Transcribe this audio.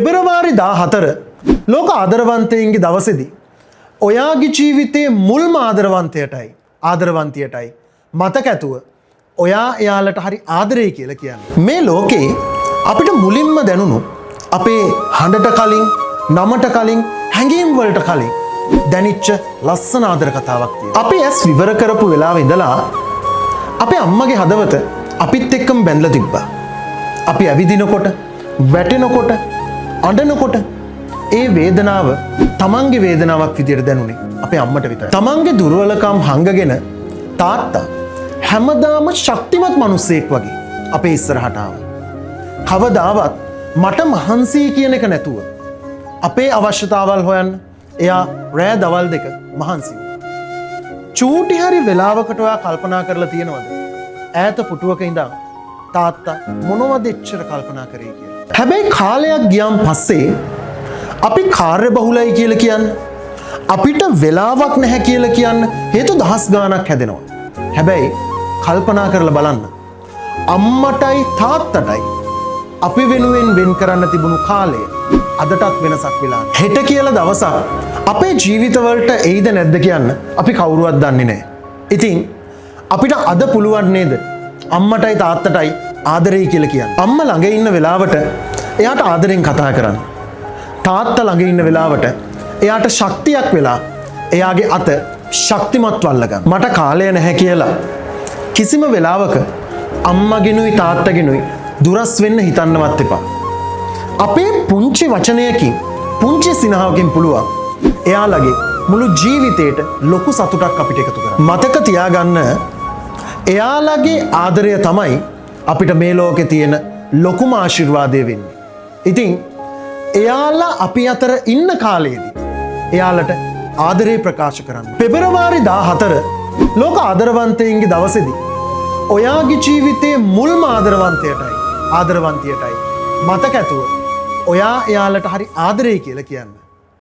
පෙබරවාරි 14 ලෝක ආදරවන්තයින්ගේ දවසේදී ඔයාගේ ජීවිතයේ මුල්ම ආදරවන්තයටයි මතක ඇතුව ඔයා එයාලට හරි ආදරේ කියලා කියන්නේ. මේ ලෝකේ අපිට මුලින්ම දැනුණු අපේ හඬට කලින්, නමට කලින්, හැඟීම් වලට කලින් දැනිච්ච ලස්සන ආදර කතාවක් තියෙනවා. අපි ඇස් විවර කරපු වෙලාවේ ඉඳලා අපේ අම්මගේ හදවත අපිත් එක්කම බැඳලා තිබ්බා. අපි ඇවිදිනකොට, වැටෙනකොට, අඬනකොට ඒ වේදනාව තමන්ගේ වේදනාවක් විදියට දැනුනේ අපේ අම්මට විතරයි. තමන්ගේ දුර්වලකම් හංගගෙන තාත්තා හැමදාම ශක්තිමත් මිනිසෙක් වගේ අපේ ඉස්සරහට ආවා. කවදාවත් මට මහන්සි කියන එක නැතුව අපේ අවශ්‍යතාවල් හොයන්න එයා රෑ දවල් දෙක මහන්සි වුණා. චූටි හරි වෙලාවකට ඔයා කල්පනා කරලා තියෙනවද? ඈත පුටුවක ඉඳන් තාත්තා මොනවද එච්චර කල්පනා කරේ කියලා. හැබැයි කාලයක් ගියාන් පස්සේ අපි කාර්ය බහුලයි කියලා කියන්නේ, අපිට වෙලාවක් නැහැ කියලා කියන්න හේතු දහස් ගාණක් හැදෙනවා. හැබැයි කල්පනා කරලා බලන්න, අම්මටයි තාත්තටයි අපි වෙනුවෙන් වෙන් කරන්න තිබුණු කාලය අදටත් වෙනසක් වෙලා. හෙට කියලා දවසක් අපේ ජීවිතවලට එයිද නැද්ද කියන්න අපි කවුරුවත් දන්නේ නැහැ. ඉතින් අපිට අද පුළුවන් නේද අම්මටයි තාත්තටයි ආදරෙයි කියලා කියන්න. අම්මා ළඟ ඉන්න වෙලාවට එයාට ආදරෙන් කතා කරන්න. තාත්තා ළඟ ඉන්න වෙලාවට එයාට ශක්තියක් වෙලා එයාගේ අත ශක්තිමත් වල්ලගන්න. මට කාලය නැහැ කියලා කිසිම වෙලාවක අම්මගෙනුයි තාත්තගෙනුයි දුරස් වෙන්න හිතන්නවත් එපා. අපේ පුංචි වචනයකින්, පුංචි සිනහවකින් පුළුවන් එයාලගේ මුළු ජීවිතේට ලොකු සතුටක් අපිට එකතු කරන්න. මතක තියාගන්න, එයාලගේ ආදරය තමයි අපිට මේ ලෝකේ තියෙන ලොකුම ආශිර්වාදය වෙන්නේ. ඉතින් එයාලා අපි අතර ඉන්න කාලයේදී එයාලට ආදරේ ප්‍රකාශ කරන්න. පෙබරවාරි 14 ලෝක ආදරවන්තයින්ගේ දවසේදී ඔයාගේ ජීවිතයේ මුල්ම ආදරවන්තයටයි මතක ඇතුව ඔයා එයාලට හරි ආදරේ කියලා කියන්න.